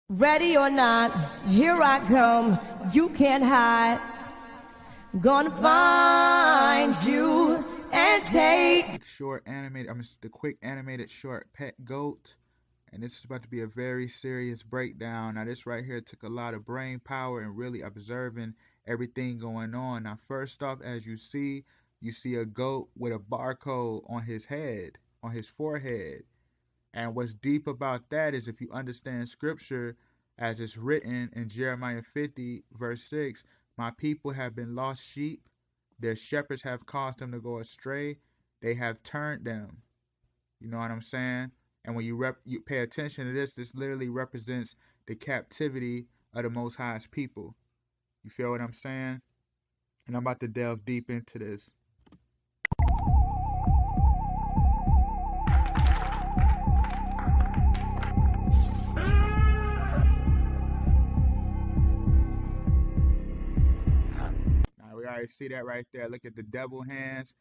Ready or not, here I come, you can't hide. Gonna find you and take. Short animated, the quick animated short Pet Goat. And this is about to be a very serious breakdown. Now this right here took a lot of brain power and really observing everything going on. Now first off, as you see a goat with a barcode on his head, on his forehead. And what's deep about that is if you understand scripture as it's written in Jeremiah 50 verse 6, my people have been lost sheep, their shepherds have caused them to go astray, they have turned them. You know what I'm saying? And when you pay attention to this literally represents the captivity of the Most High's people. You feel what I'm saying? And I'm about to delve deep into this. Now we already see that right there. Look at the devil hands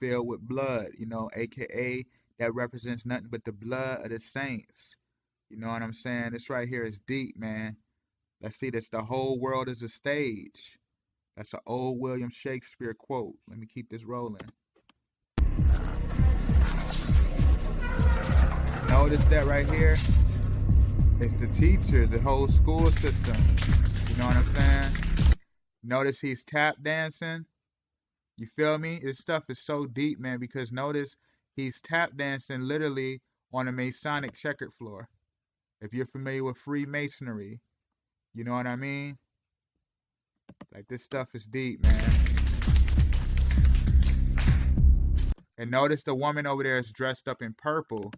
filled with blood, you know, aka that represents nothing but the blood of the saints. You know what I'm saying? This right here is deep, man. Let's see this. The whole world is a stage. That's an old William Shakespeare quote. Let me keep this rolling. Notice that right here. It's the teachers, the whole school system. You know what I'm saying? Notice he's tap dancing. You feel me? This stuff is so deep, man, because notice he's tap dancing literally on a Masonic checkered floor. If you're familiar with Freemasonry, you know what I mean? Like, this stuff is deep, man. And notice the woman over there is dressed up in purple.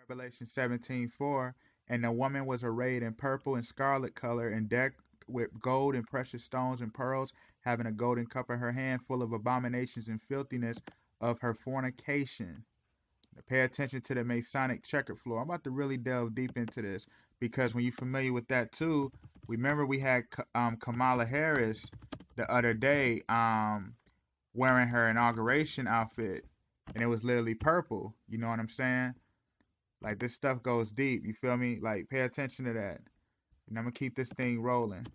Revelation 17:4. And the woman was arrayed in purple and scarlet color and decked with gold and precious stones and pearls, having a golden cup in her hand full of abominations and filthiness of her fornication. Now, pay attention to the Masonic checkered floor. I'm about to really delve deep into this because when you're familiar with that too, remember we had Kamala Harris the other day wearing her inauguration outfit, and it was literally purple. You know what I'm saying? Like, this stuff goes deep. You feel me? Like, pay attention to that. And I'm going to keep this thing rolling.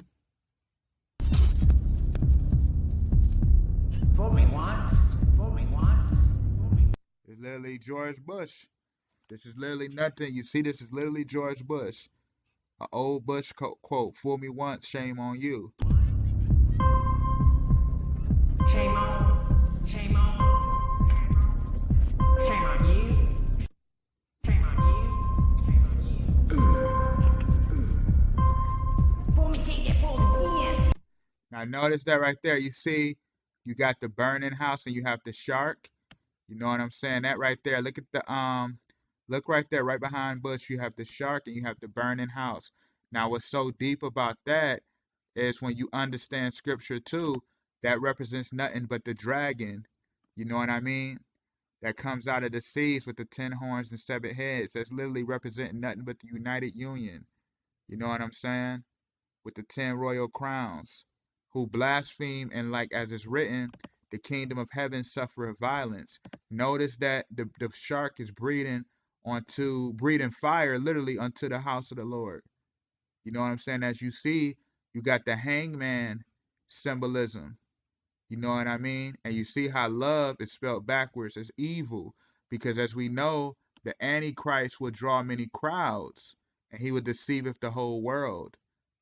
Fool me one. It's literally George Bush. This is literally nothing. You see, this is literally George Bush. An old Bush quote, fool me once, shame on you. Shame on. Shame on. Shame on you. Shame on you. Shame on you. Fool me, take that fool again. Now notice that right there. You see, you got the burning house and you have the shark. You know what I'm saying? That right there. Look at the look right there, right behind Bush. You have the shark and you have the burning house. Now, what's so deep about that is when you understand scripture too, that represents nothing but the dragon. You know what I mean? That comes out of the seas with the 10 horns and 7 heads. That's literally representing nothing but the United Union. You know what I'm saying? With the 10 royal crowns, who blaspheme and, like as it's written, the kingdom of heaven suffereth violence. Notice that the shark is breathing fire literally unto the house of the Lord. You know what I'm saying? As you see, you got the hangman symbolism. You know what I mean? And you see how love is spelled backwards as evil, because as we know, the Antichrist will draw many crowds and he would deceiveth the whole world.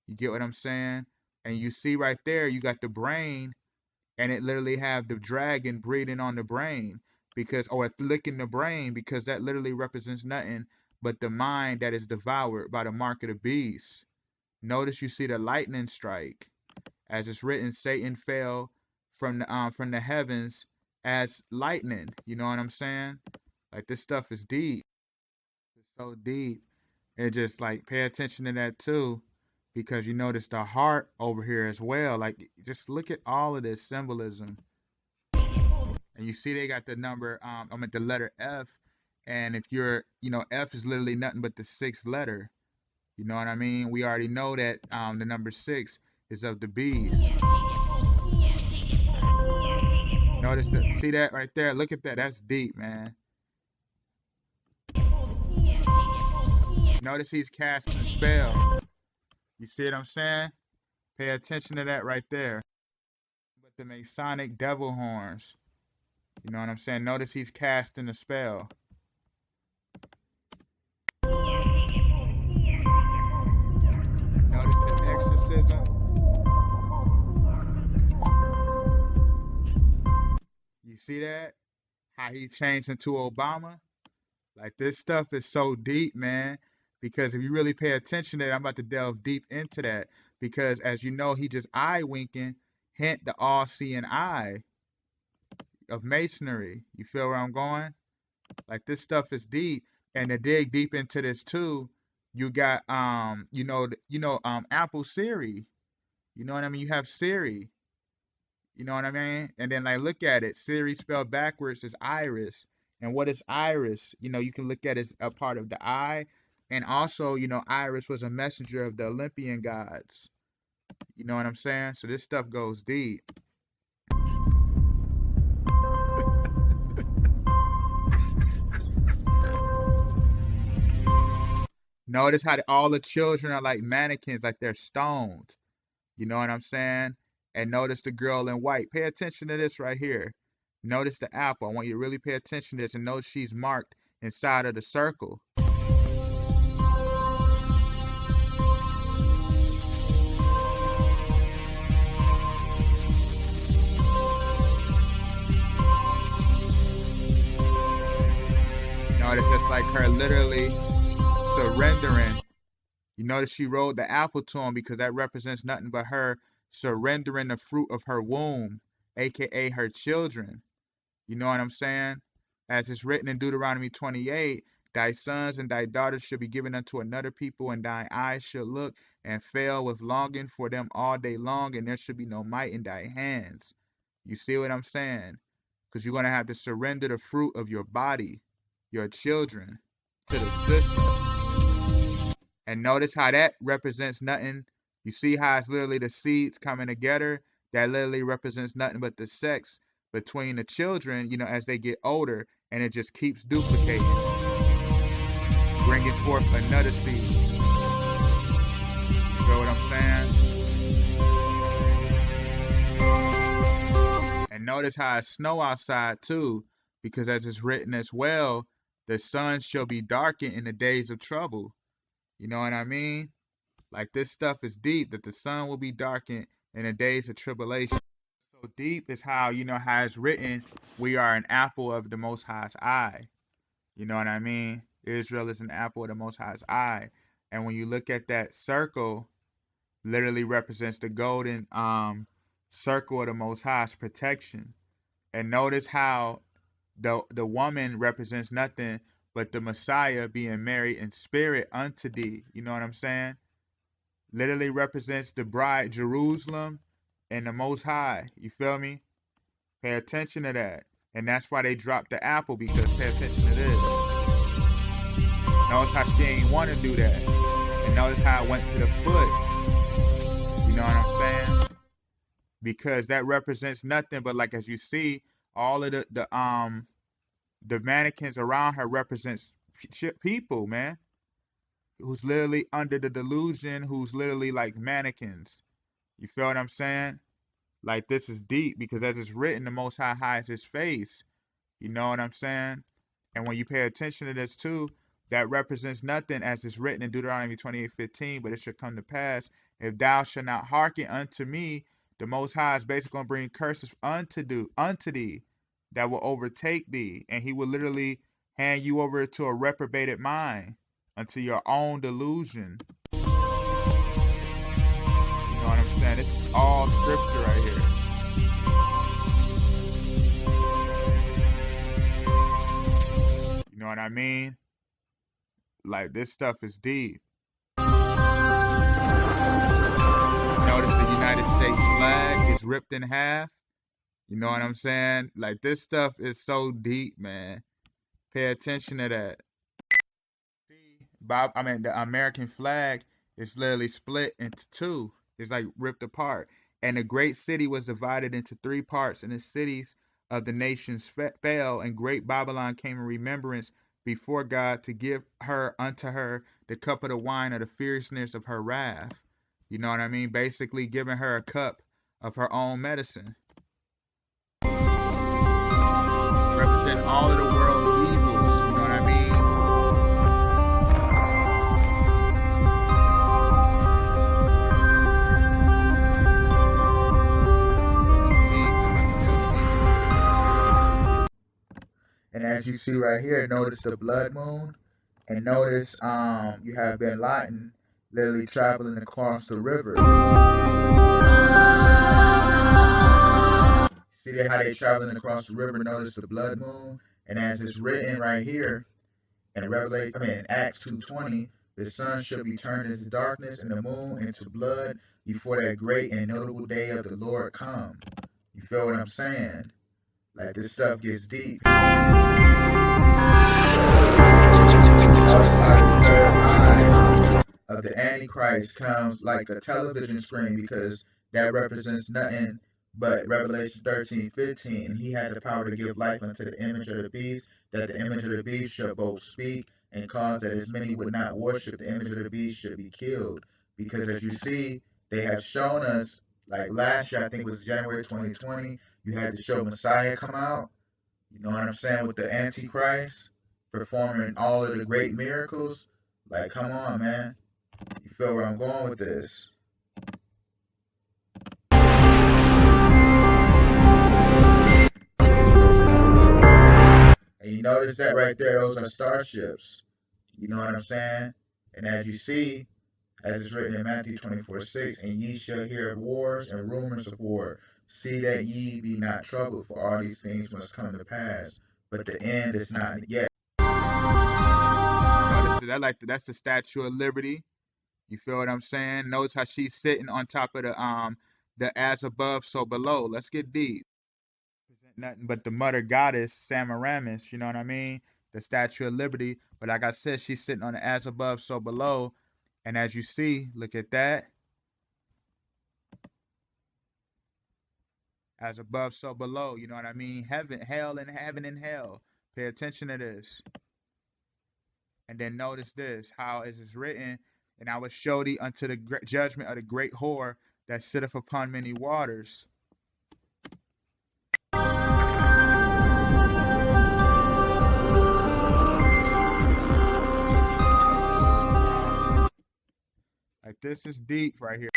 You get what I'm saying? And you see right there, you got the brain, and it literally have the dragon breathing on the brain, or licking the brain, because that literally represents nothing but the mind that is devoured by the mark of the beast. Notice you see the lightning strike. As it's written, Satan fell from the heavens as lightning. You know what I'm saying? Like, this stuff is deep. It's so deep. And just like pay attention to that too, because you notice the heart over here as well. Like, just look at all of this symbolism. And you see they got the number, the letter F. And if you're, F is literally nothing but the 6th letter. You know what I mean? We already know that the number 6 is of the beast. Notice see that right there? Look at that. That's deep, man. Notice he's casting a spell. You see what I'm saying? Pay attention to that right there. But the Masonic devil horns. You know what I'm saying? Notice he's casting a spell. Notice the exorcism. You see that? How he changed into Obama? Like, this stuff is so deep, man. Because if you really pay attention to it, I'm about to delve deep into that. Because as you know, he just eye winking, hint the all-seeing eye of masonry. You feel where I'm going? Like, this stuff is deep. And to dig deep into this too, you got Apple Siri. You know what I mean? You have Siri. You know what I mean? And then, like, look at it. Siri spelled backwards is iris. And what is iris? You know, you can look at it as a part of the eye. And also, you know, Iris was a messenger of the Olympian gods. You know what I'm saying? So this stuff goes deep. Notice how all the children are like mannequins, like they're stoned. You know what I'm saying? And notice the girl in white. Pay attention to this right here. Notice the apple. I want you to really pay attention to this and notice she's marked inside of the circle. Notice it's like her literally surrendering. You notice she rolled the apple to him because that represents nothing but her surrendering the fruit of her womb, aka her children. You know what I'm saying? As it's written in Deuteronomy 28, thy sons and thy daughters shall be given unto another people, and thine eyes shall look and fail with longing for them all day long, and there should be no might in thy hands. You see what I'm saying? Because you're going to have to surrender the fruit of your body, your children, to the system. And notice how that represents nothing. You see how it's literally the seeds coming together? That literally represents nothing but the sex between the children, you know, as they get older, and it just keeps duplicating, bringing forth another seed. You know what I'm saying? And notice how it's snow outside too, because as it's written as well, the sun shall be darkened in the days of trouble. You know what I mean? Like, this stuff is deep, that the sun will be darkened in the days of tribulation. So deep is how, you know, how it's written, we are an apple of the Most High's eye. You know what I mean? Israel is an apple of the Most High's eye. And when you look at that circle, literally represents the golden circle of the Most High's protection. And notice how the woman represents nothing but the Messiah being married in spirit unto thee. You know what I'm saying? Literally represents the bride Jerusalem and the Most High. You feel me? Pay attention to that. And that's why they dropped the apple, because pay attention to this. Notice how she ain't want to do that. And notice how it went to the foot. You know what I'm saying? Because that represents nothing but, like, as you see, all of the mannequins around her represents people, man, who's literally under the delusion, who's literally like mannequins. You feel what I'm saying? Like, this is deep, because as it's written, the Most High hides his face. You know what I'm saying? And when you pay attention to this too, that represents nothing as it's written in Deuteronomy 28:15, but it shall come to pass, if thou shalt not hearken unto me, the Most High is basically going to bring curses unto thee that will overtake thee. And he will literally hand you over to a reprobated mind, unto your own delusion. You know what I'm saying? This is all scripture right here. You know what I mean? Like, this stuff is deep. Notice the United States flag is ripped in half. You know what I'm saying? Like, this stuff is so deep, man. Pay attention to that. The American flag is literally split into two. It's like ripped apart. And the great city was divided into three parts, and the cities of the nations fell, and great Babylon came in remembrance before God to give her unto her the cup of the wine of the fierceness of her wrath. You know what I mean? Basically giving her a cup of her own medicine. Representing all of the world's evils. You know what I mean? And as you see right here, notice the blood moon, and notice you have Bin Laden literally traveling across the river. See how they traveling across the river? Notice the blood moon, and as it's written right here in Acts 2:20, the sun shall be turned into darkness and the moon into blood before that great and notable day of the Lord come. You feel what I'm saying? Like, this stuff gets deep. Of the Antichrist comes like a television screen, because that represents nothing but Revelation 13:15. And he had the power to give life unto the image of the beast, that the image of the beast should both speak and cause that as many would not worship the image of the beast should be killed. Because as you see, they have shown us, like last year, I think it was January 2020, you had to show Messiah come out. You know what I'm saying? With the Antichrist performing all of the great miracles. Like, come on, man. You feel where I'm going with this? And you notice that right there, those are starships. You know what I'm saying? And as you see, as it's written in Matthew 24:6, and ye shall hear of wars and rumors of war. See that ye be not troubled, for all these things must come to pass, but the end is not yet. That's the Statue of Liberty. You feel what I'm saying? Notice how she's sitting on top of the as above, so below. Let's get deep. Nothing but the mother goddess Semiramis. You know what I mean? The Statue of Liberty. But like I said, she's sitting on the as above, so below. And as you see, look at that. As above, so below. You know what I mean? Heaven, hell, and heaven and hell. Pay attention to this. And then notice this, how it is written, and I will show thee unto the judgment of the great whore that sitteth upon many waters. Like, this is deep right here.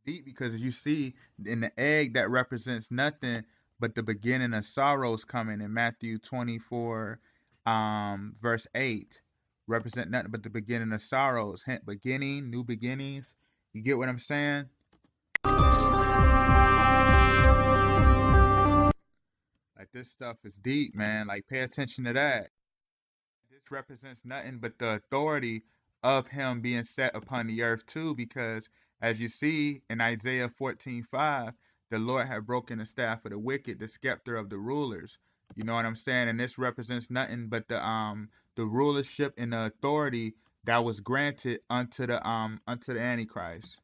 Deep because you see in the egg that represents nothing but the beginning of sorrows coming in Matthew 24 verse 8. Represent nothing but the beginning of sorrows. Hint, beginning, new beginnings. You get what I'm saying? Like, this stuff is deep, man. Like, pay attention to that. This represents nothing but the authority of him being set upon the earth too, because as you see in Isaiah 14:5, the Lord had broken the staff of the wicked, the scepter of the rulers. You know what I'm saying? And this represents nothing but the rulership and the authority that was granted unto the Antichrist.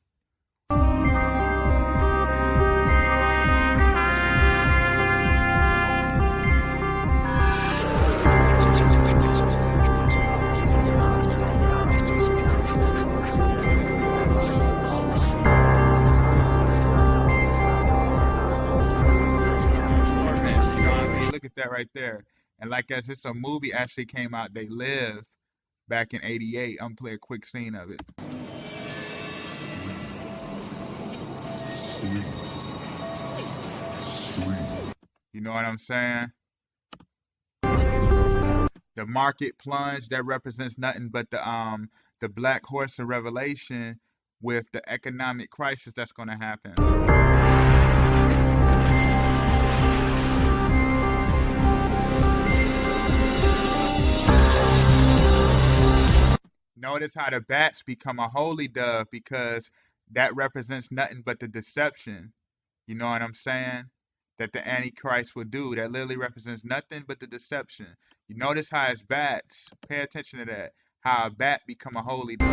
That right there. And like, as it's a movie actually came out, They Live, back in '88. I'm gonna play a quick scene of it. You know what I'm saying? The market plunge, that represents nothing but the black horse of Revelation with the economic crisis that's gonna happen. Notice how the bats become a holy dove, because that represents nothing but the deception. You know what I'm saying? That the Antichrist will do. That literally represents nothing but the deception. You notice how it's bats. Pay attention to that. How a bat become a holy dove.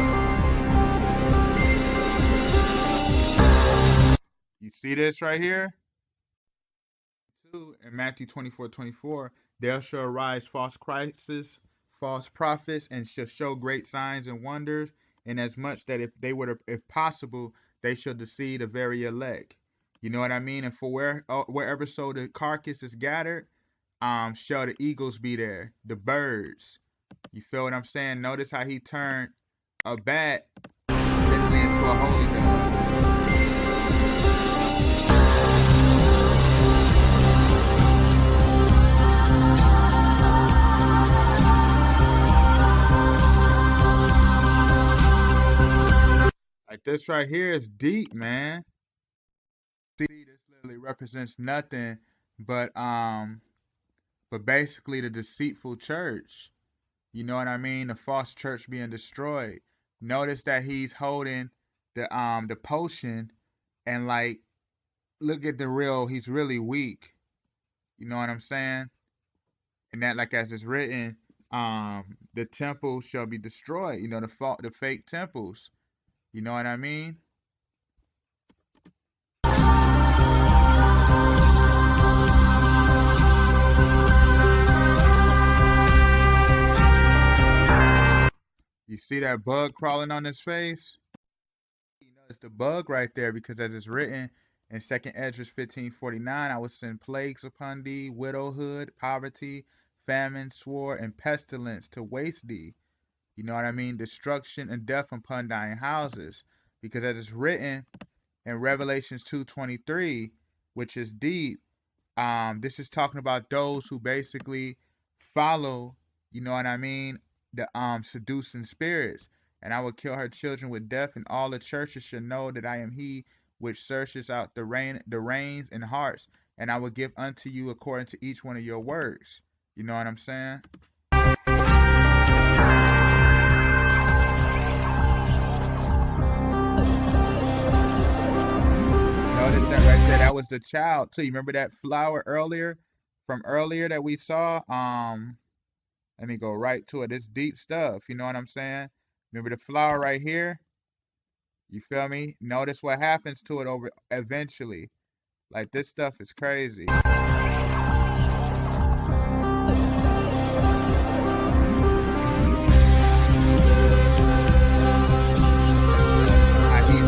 You see this right here? In Matthew 24:24, there shall arise false Christs false prophets, and shall show great signs and wonders, inasmuch that if they would, if possible, they shall deceive the very elect. You know what I mean? And for wherever so the carcass is gathered, shall the eagles be there, the birds. You feel what I'm saying? Notice how he turned a bat literally into a holy dove. Like this right here is deep, man. See, this literally represents nothing but basically the deceitful church. You know what I mean? The false church being destroyed. Notice that he's holding the potion, and like, look at he's really weak. You know what I'm saying? And that, like as it's written, the temple shall be destroyed. You know, the fake temples. You know what I mean? You see that bug crawling on his face? You know, it's the bug right there, because as it's written in 2nd Esdras 15:49, I will send plagues upon thee, widowhood, poverty, famine, sword, and pestilence to waste thee. You know what I mean? Destruction and death upon thine houses. Because as it's written in Revelations 2:23, which is deep, this is talking about those who basically follow, you know what I mean, the seducing spirits. And I will kill her children with death, and all the churches shall know that I am he which searches out the reins and hearts, and I will give unto you according to each one of your works. You know what I'm saying? Notice that right there. That was the child too. You remember that flower from earlier that we saw? Let me go right to it. It's deep stuff. You know what I'm saying? Remember the flower right here? You feel me? Notice what happens to it eventually. Like, this stuff is crazy. He's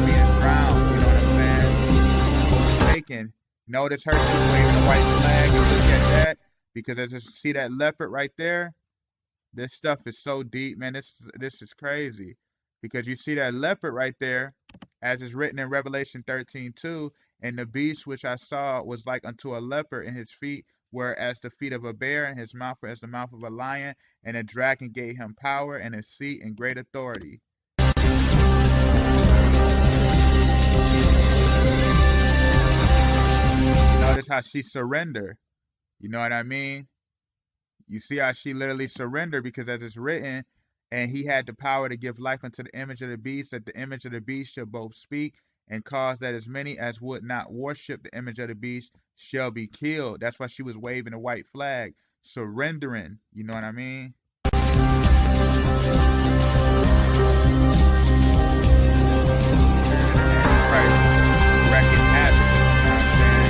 being drowned. You know what I'm saying? Overtaken. Notice her just waving a white flag. And look at that. Because as you see that leopard right there, this stuff is so deep, man. This is crazy. Because you see that leopard right there, as is written in Revelation 13:2, and the beast which I saw was like unto a leopard, and his feet were as the feet of a bear, and his mouth were as the mouth of a lion, and a dragon gave him power and a seat and great authority. Notice how she surrendered. You know what I mean? You see how she literally surrendered, because as it's written, and he had the power to give life unto the image of the beast, that the image of the beast shall both speak and cause that as many as would not worship the image of the beast shall be killed. That's why she was waving a white flag, surrendering. You know what I mean? Right. Wrecking havoc. You know what I'm saying?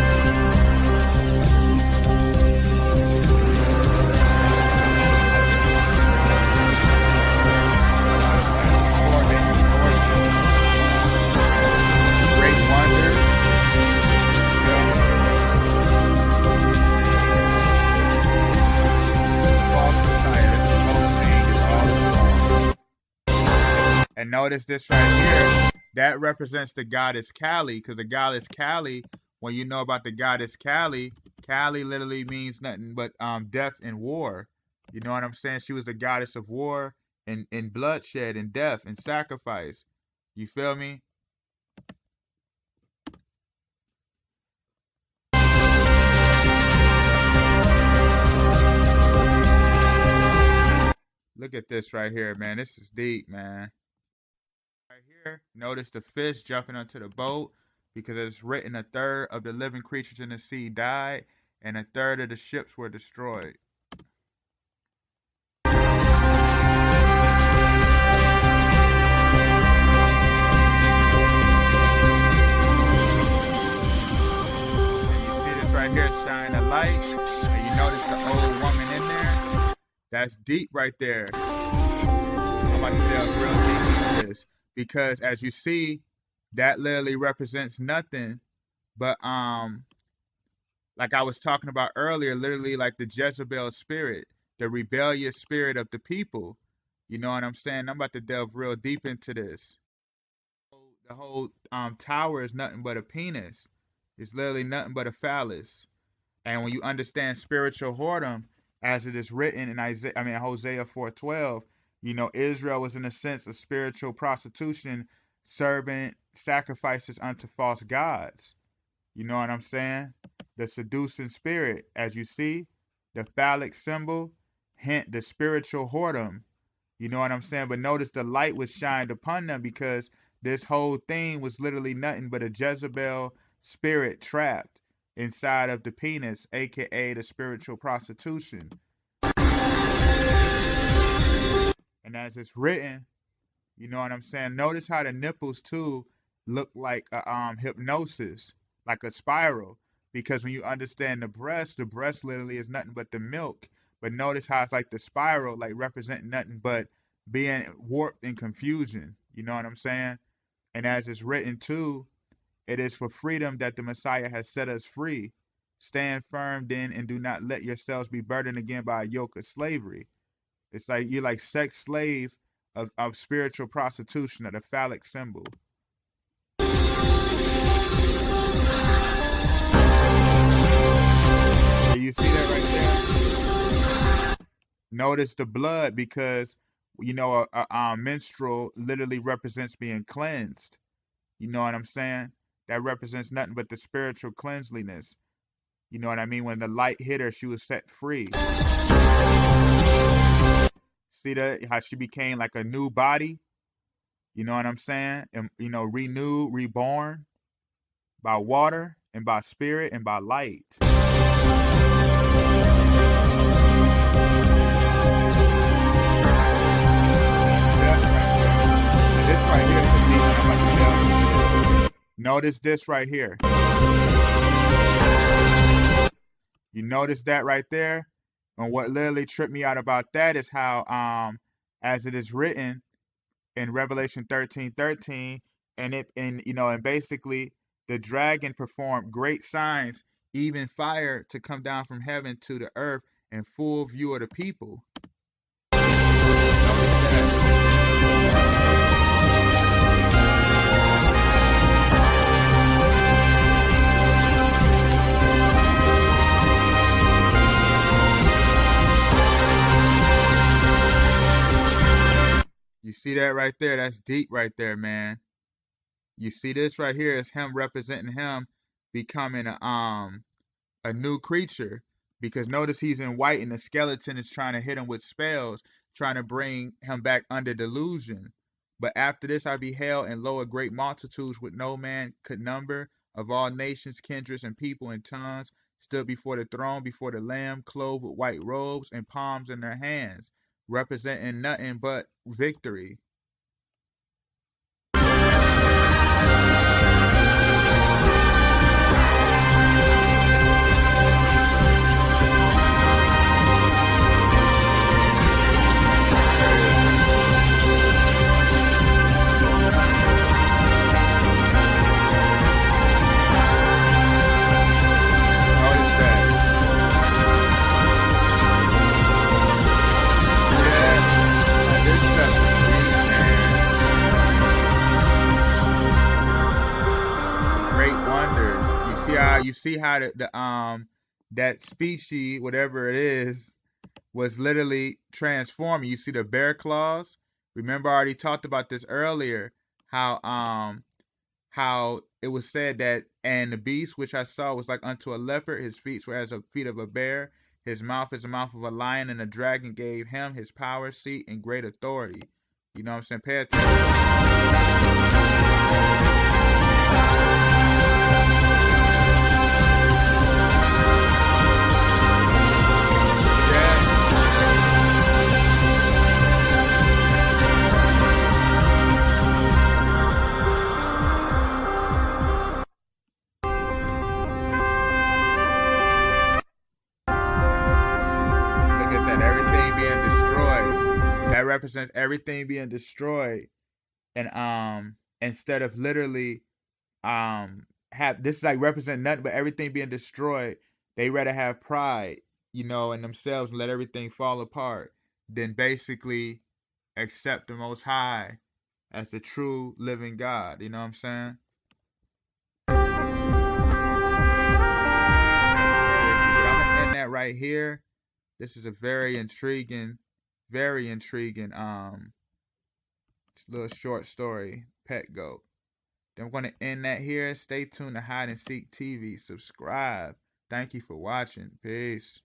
And notice this right here, that represents the goddess Kali, because the goddess Kali, when you know about the goddess Kali, Kali literally means nothing but death and war. You know what I'm saying? She was the goddess of war and bloodshed and death and sacrifice. You feel me? Look at this right here, man. This is deep, man. Right here, notice the fish jumping onto the boat, because it's written 1/3 of the living creatures in the sea died, and 1/3 of the ships were destroyed. And you see this right here, shine a light, and you notice the old woman in there. That's deep right there. I'm about to delve real deep into this because as you see, that literally represents nothing but like I was talking about earlier, literally like the Jezebel spirit, the rebellious spirit of the people. You know what I'm saying? I'm about to delve real deep into this. The whole tower is nothing but a penis. It's literally nothing but a phallus. And when you understand spiritual whoredom, as it is written in Hosea 4:12, you know, Israel was in a sense of spiritual prostitution, serving sacrifices unto false gods. You know what I'm saying? The seducing spirit, as you see, the phallic symbol, hint the spiritual whoredom. You know what I'm saying? But notice the light was shined upon them because this whole thing was literally nothing but a Jezebel spirit trapped inside of the penis, aka the spiritual prostitution. And as it's written, you know what I'm saying? Notice how the nipples too look like a hypnosis, like a spiral. Because when you understand the breast literally is nothing but the milk. But notice how it's like the spiral, like representing nothing but being warped and confusion. You know what I'm saying? And as it's written too, it is for freedom that the Messiah has set us free. Stand firm then and do not let yourselves be burdened again by a yoke of slavery. It's like you're like sex slave of spiritual prostitution, of the phallic symbol. You see that right there? Notice the blood because, you know, a menstrual literally represents being cleansed. You know what I'm saying? That represents nothing but the spiritual cleanliness. You know what I mean? When the light hit her, she was set free. See that? How she became like a new body? You know what I'm saying? And, you know, renewed, reborn by water and by spirit and by light. Notice this right here. You notice that right there? And what literally tripped me out about that is how, as it is written in Revelation 13:13, and basically the dragon performed great signs, even fire to come down from heaven to the earth in full view of the people. You see that right there? That's deep right there, man. You see this right here is him representing him becoming a new creature. Because notice he's in white and the skeleton is trying to hit him with spells, trying to bring him back under delusion. But after this I beheld, and lo, a great multitudes with no man could number, of all nations, kindreds, and people and tongues, stood before the throne, before the Lamb, clothed with white robes and palms in their hands, representing nothing but victory. You see how that species, whatever it is, was literally transforming. You see the bear claws. Remember, I already talked about this earlier. How it was said that, and the beast which I saw was like unto a leopard. His feet were as the feet of a bear. His mouth is the mouth of a lion, and the dragon gave him his power, seat, and great authority. You know what I'm saying? Pay attention. represents everything being destroyed, and instead of literally have this is like represent nothing but everything being destroyed. They rather have pride, in themselves and let everything fall apart than basically accept the Most High as the true living God. You know what I'm saying? But I'm gonna end that right here. This is a very intriguing little short story, Pet Goat. Then I'm gonna end that here. Stay tuned to Hide and Seek TV. Subscribe. Thank you for watching. Peace.